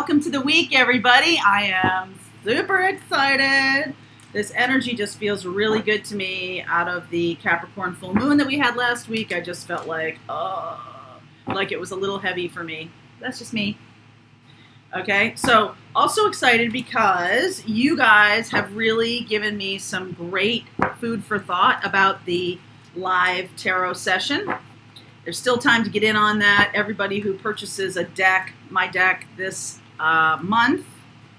welcome to the week, everybody. I am super excited. This energy just feels really good to me out of the Capricorn full moon that we had last week. I just felt like it was a little heavy for me. That's just me. Okay, so also excited because you guys have really given me some great food for thought about the live tarot session. There's still time to get in on that. Everybody who purchases a deck, my deck this month,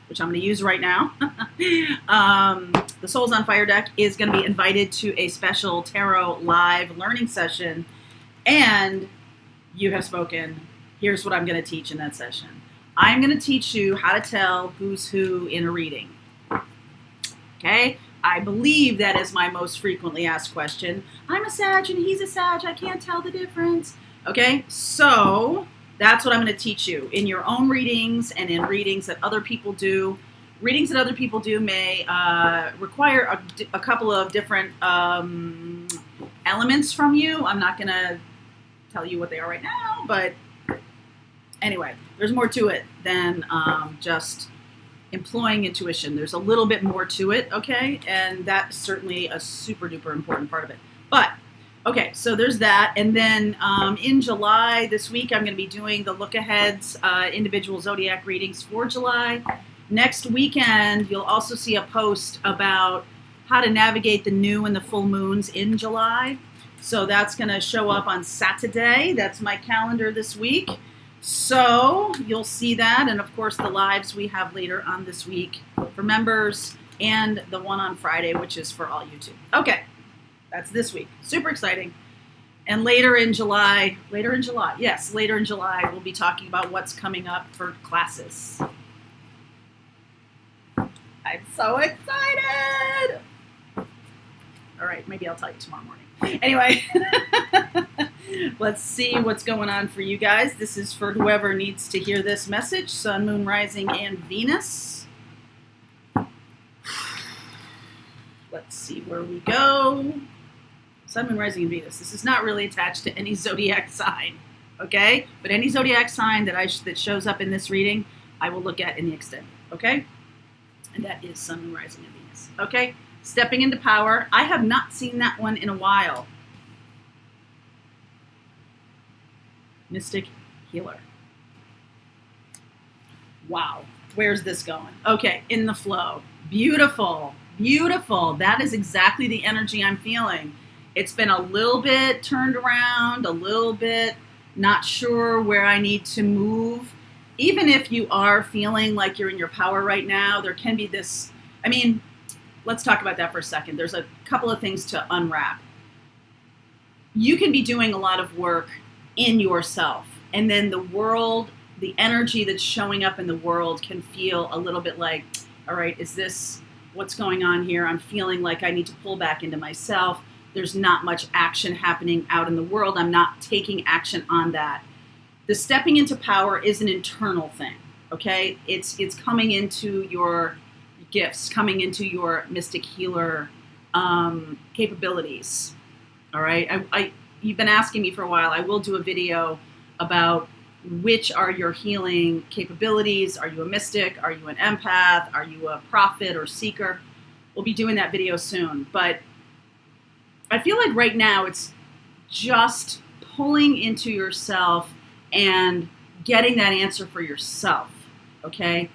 which I'm going to use right now, the Souls on Fire deck is going to be invited to a special tarot live learning session. And you have spoken. Here's what I'm going to teach in that session. I'm going to teach you how to tell who's who in a reading. Okay? I believe that is my most frequently asked question. I'm a Sag and he's a Sag. I can't tell the difference. Okay, so that's what I'm going to teach you in your own readings and in readings that other people do. Readings that other people do may require a couple of different elements from you. I'm not going to tell you what they are right now, but anyway, there's more to it than just employing intuition. There's a little bit more to it, okay? And that's certainly a super duper important part of it. But, okay, so there's that. And then in July, this week, I'm going to be doing the look aheads, individual zodiac readings for July. Next weekend, you'll also see a post about how to navigate the new and the full moons in July. So that's going to show up on Saturday. That's my calendar this week. So you'll see that, and of course the lives we have later on this week for members, and the one on Friday, which is for all YouTube. Okay, that's this week. Super exciting. And later in July, we'll be talking about what's coming up for classes. I'm so excited. All right, maybe I'll tell you tomorrow morning. Anyway, let's see what's going on for you guys. This is for whoever needs to hear this message. Sun, Moon, Rising, and Venus. Let's see where we go. Sun, Moon, Rising, and Venus. This is not really attached to any zodiac sign, okay? But any zodiac sign that shows up in this reading, I will look at in the extended, okay? And that is Sun, Moon, Rising, and Venus, okay? Stepping into power. I have not seen that one in a while. Mystic Healer. Wow. Where's this going? Okay, in the flow. Beautiful. Beautiful. That is exactly the energy I'm feeling. It's been a little bit turned around, a little bit not sure where I need to move. Even if you are feeling like you're in your power right now, there can be this, let's talk about that for a second. There's a couple of things to unwrap. You can be doing a lot of work in yourself, and then the world, the energy that's showing up in the world can feel a little bit like, all right, is this what's going on here? I'm feeling like I need to pull back into myself. There's not much action happening out in the world. I'm not taking action on that. The stepping into power is an internal thing, okay? It's coming into your gifts, coming into your mystic healer capabilities. All right, you've been asking me for a while. I will do a video about which are your healing capabilities. Are you a mystic? Are you an empath? Are you a prophet or seeker? We'll be doing that video soon. But I feel like right now it's just pulling into yourself and getting that answer for yourself, okay?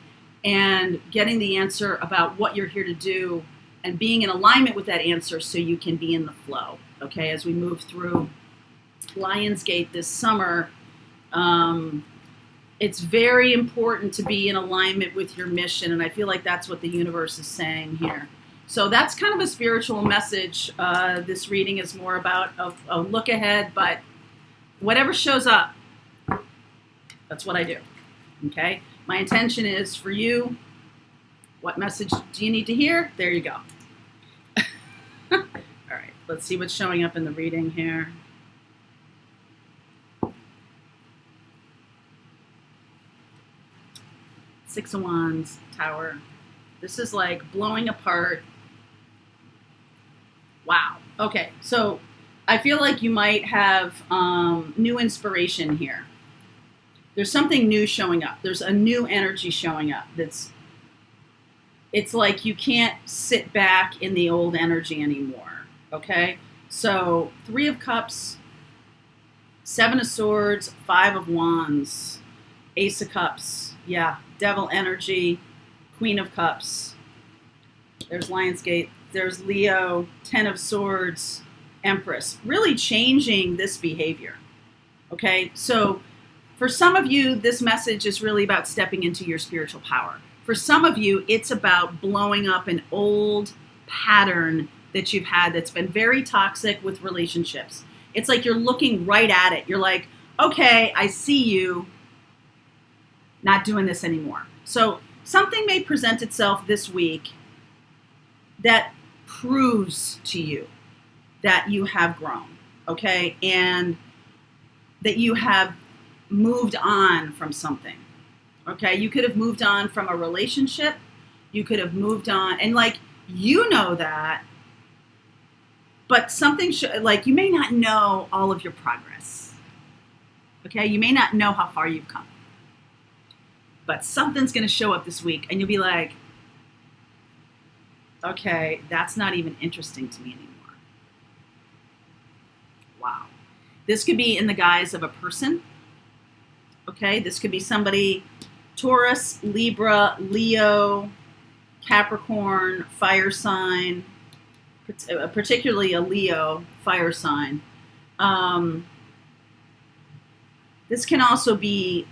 And getting the answer about what you're here to do and being in alignment with that answer so you can be in the flow, okay? As we move through Lionsgate this summer, it's very important to be in alignment with your mission, and I feel like that's what the universe is saying here. So that's kind of a spiritual message. This reading is more about a look ahead, but whatever shows up, that's what I do, okay? My intention is for you, what message do you need to hear? There you go. All right, let's see what's showing up in the reading here. Six of Wands, Tower. This is like blowing apart. Wow. Okay, so I feel like you might have new inspiration here. There's something new showing up. There's a new energy showing up it's like you can't sit back in the old energy anymore, okay? So 3 of Cups, 7 of Swords, 5 of Wands, Ace of Cups, yeah, Devil energy, Queen of Cups. There's Lionsgate. There's Leo, 10 of Swords, Empress. Really changing this behavior, okay? So for some of you, this message is really about stepping into your spiritual power. For some of you, it's about blowing up an old pattern that you've had that's been very toxic with relationships. It's like you're looking right at it. You're like, okay, I see you not doing this anymore. So something may present itself this week that proves to you that you have grown, okay? And that you have moved on from something, okay? You could have moved on from a relationship. You could have moved on, and like, you know that, but something, like, you may not know all of your progress, okay? You may not know how far you've come, but something's going to show up this week, and you'll be like, okay, that's not even interesting to me anymore. Wow. This could be in the guise of a person, okay? This could be somebody, Taurus, Libra, Leo, Capricorn, fire sign, particularly a Leo fire sign. This can also be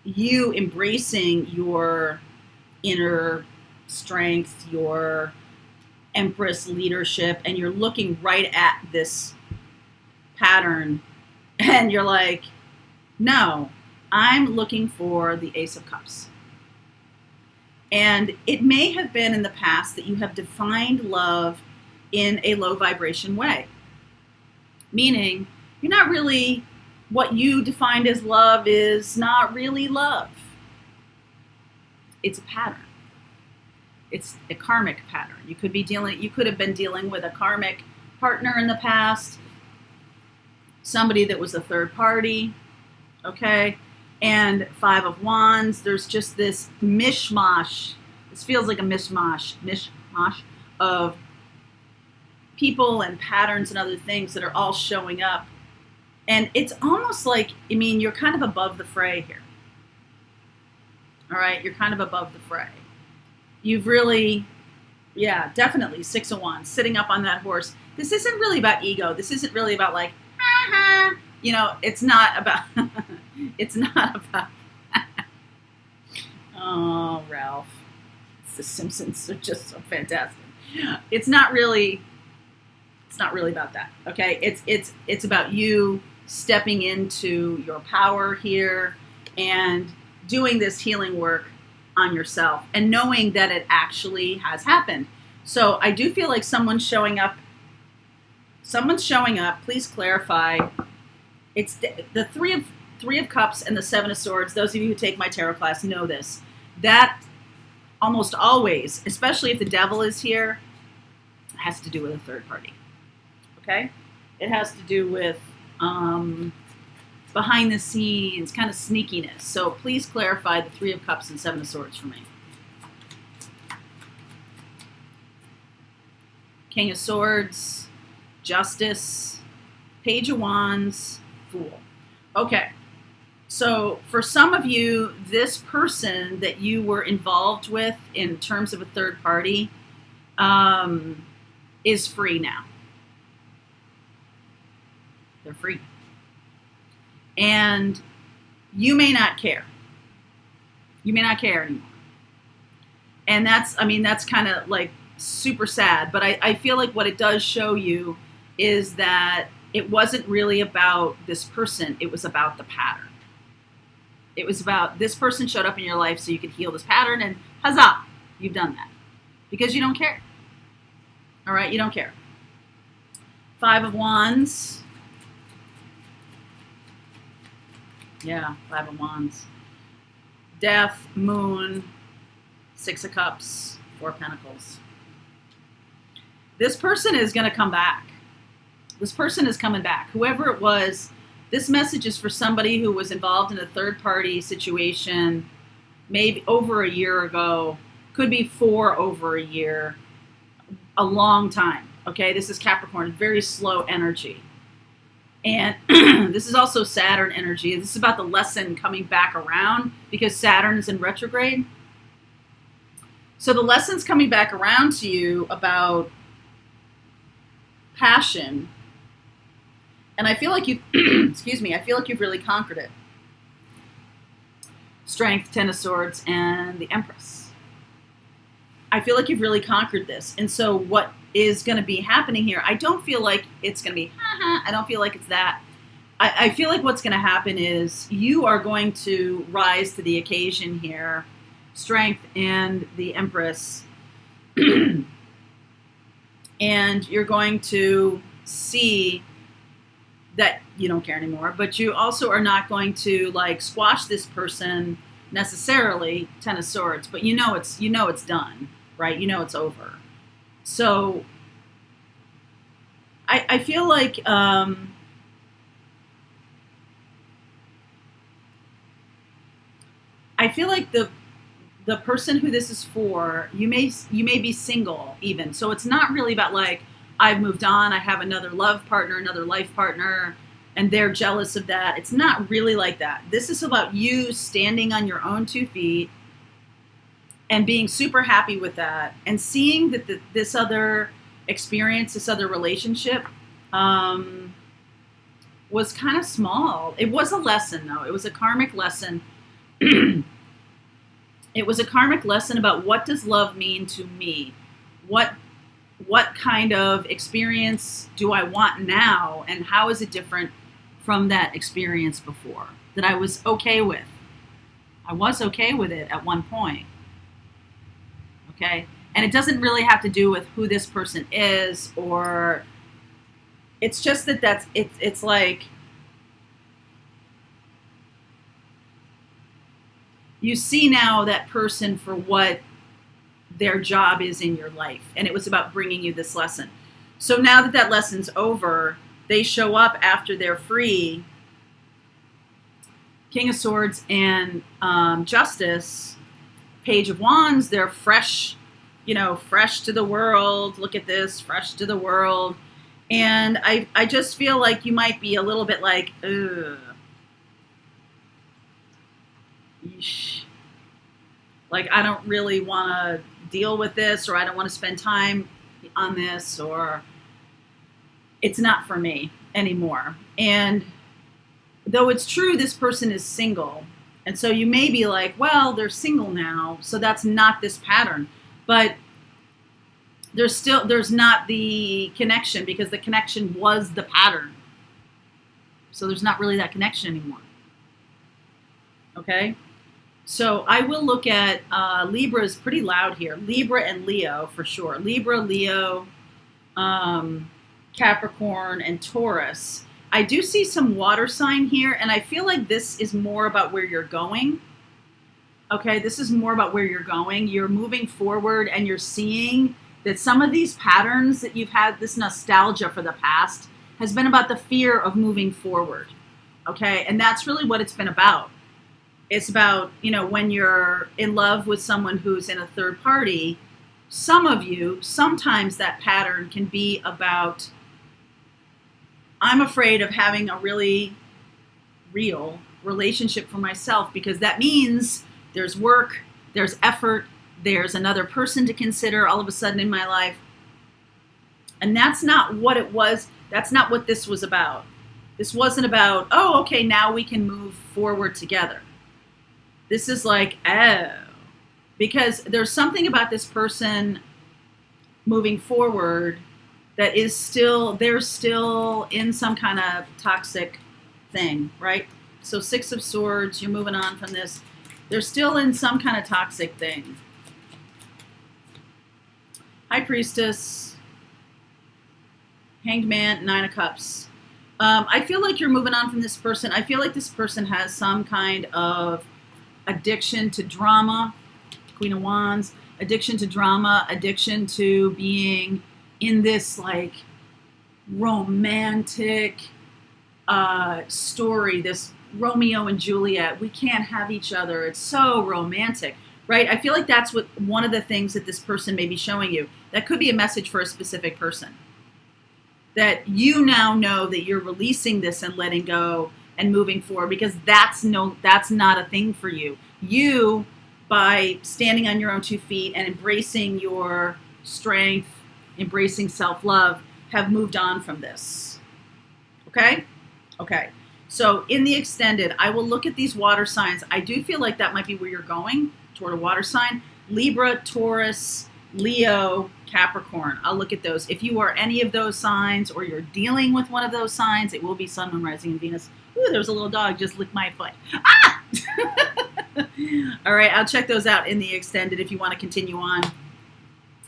you embracing your inner strength, your Empress leadership, and you're looking right at this pattern and you're like, no, I'm looking for the Ace of Cups. And it may have been in the past that you have defined love in a low vibration way, meaning you're not really, what you defined as love is not really love. It's a pattern. It's a karmic pattern. You could have been dealing with a karmic partner in the past, somebody that was a third party, okay? And 5 of Wands, there's just this mishmash. This feels like a mishmash of people and patterns and other things that are all showing up. And it's almost like, I mean, you're kind of above the fray here. All right, you're kind of above the fray. You've really, yeah, definitely 6 of Wands, sitting up on that horse. This isn't really about ego. This isn't really about like, you know, it's not about, it's not about, oh, Ralph. The Simpsons are just so fantastic. It's not really about that, okay? It's about you stepping into your power here and doing this healing work on yourself and knowing that it actually has happened. So I do feel like someone's showing up. Please clarify. It's the three of Cups and the 7 of Swords. Those of you who take my tarot class know this. That almost always, especially if the devil is here, has to do with a third party. Okay? It has to do with behind the scenes, kind of sneakiness. So please clarify the 3 of Cups and 7 of Swords for me. King of Swords, Justice, Page of Wands, Fool. Okay. So for some of you, this person that you were involved with in terms of a third party is free now. They're free. And you may not care. You may not care anymore. And that's kind of like super sad. But I feel like what it does show you is that it wasn't really about this person. It was about the pattern. It was about this person showed up in your life so you could heal this pattern, and huzzah, you've done that. Because you don't care. All right, you don't care. 5 of Wands. Yeah, 5 of Wands. Death, Moon, 6 of Cups, 4 of Pentacles. This person is going to come back. This person is coming back. Whoever it was This message is for somebody who was involved in a third-party situation maybe over a year ago, could be for over a year, a long time. Okay, this is Capricorn, very slow energy. And this is also Saturn energy. This is about the lesson coming back around because Saturn's in retrograde. So the lesson's coming back around to you about passion. And I feel like you, excuse me, I feel like you've really conquered it. Strength, Ten of Swords, and the Empress. I feel like you've really conquered this. And so what is going to be happening here, I don't feel like it's going to be, I don't feel like it's that. I feel like what's going to happen is you are going to rise to the occasion here. Strength and the Empress. And you're going to see that you don't care anymore, but you also are not going to like squash this person necessarily, Ten of Swords, but you know it's done, right? You know it's over. So I feel like the person who this is for, you may be single even. So it's not really about like, I've moved on, I have another love partner, another life partner, and they're jealous of that. It's not really like that. This is about you standing on your own 2 feet and being super happy with that and seeing that this other experience, this other relationship was kind of small. It was a lesson though. It was a karmic lesson. It was a karmic lesson about what does love mean to me? What kind of experience do I want now? And how is it different from that experience before that I was okay with? I was okay with it at one point. Okay. And it doesn't really have to do with who this person is, or it's just that it's like, you see now that person for what their job is in your life. And it was about bringing you this lesson. So now that lesson's over, they show up after they're free. King of Swords and Justice, Page of Wands, they're fresh, fresh to the world. Look at this, fresh to the world. And I just feel like you might be a little bit like, ugh. Yeesh. Like, I don't really want to deal with this, or I don't want to spend time on this, or it's not for me anymore. And though it's true this person is single, and so you may be like, well, they're single now, so that's not this pattern. But there's not the connection, because the connection was the pattern. So there's not really that connection anymore. Okay? So I will look at Libra is pretty loud here. Libra and Leo for sure. Libra, Leo, Capricorn, and Taurus. I do see some water sign here, and I feel like this is more about where you're going. Okay, this is more about where you're going. You're moving forward, and you're seeing that some of these patterns that you've had, this nostalgia for the past, has been about the fear of moving forward. Okay, and that's really what it's been about. It's about, when you're in love with someone who's in a third party, some of you, sometimes that pattern can be about, I'm afraid of having a really real relationship for myself, because that means there's work, there's effort, there's another person to consider all of a sudden in my life. And that's not what it was. That's not what this was about. This wasn't about, oh, okay, now we can move forward together. This is like, oh, because there's something about this person moving forward that is they're still in some kind of toxic thing, right? So 6 of Swords, you're moving on from this. They're still in some kind of toxic thing. High Priestess, Hanged Man, 9 of Cups. I feel like you're moving on from this person. I feel like this person has some kind of addiction to drama, Queen of Wands, addiction to drama, addiction to being in this like romantic story, this Romeo and Juliet. We can't have each other. It's so romantic, right? I feel like that's what one of the things that this person may be showing you. That could be a message for a specific person. That you now know that you're releasing this and letting go and moving forward, because that's not a thing for you. You, by standing on your own 2 feet and embracing your strength, embracing self-love, have moved on from this. Okay? Okay. So in the extended, I will look at these water signs. I do feel like that might be where you're going, toward a water sign. Libra, Taurus, Leo, Capricorn. I'll look at those. If you are any of those signs, or you're dealing with one of those signs, it will be Sun, Moon, Rising, and Venus. Ooh, there was a little dog just licked my foot. Ah! All right, I'll check those out in the extended if you want to continue on,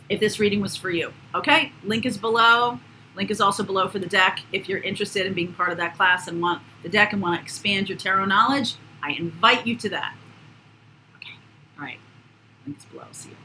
if this reading was for you. Okay, link is below. Link is also below for the deck. If you're interested in being part of that class and want the deck and want to expand your tarot knowledge, I invite you to that. Okay, all right, link is below. See you.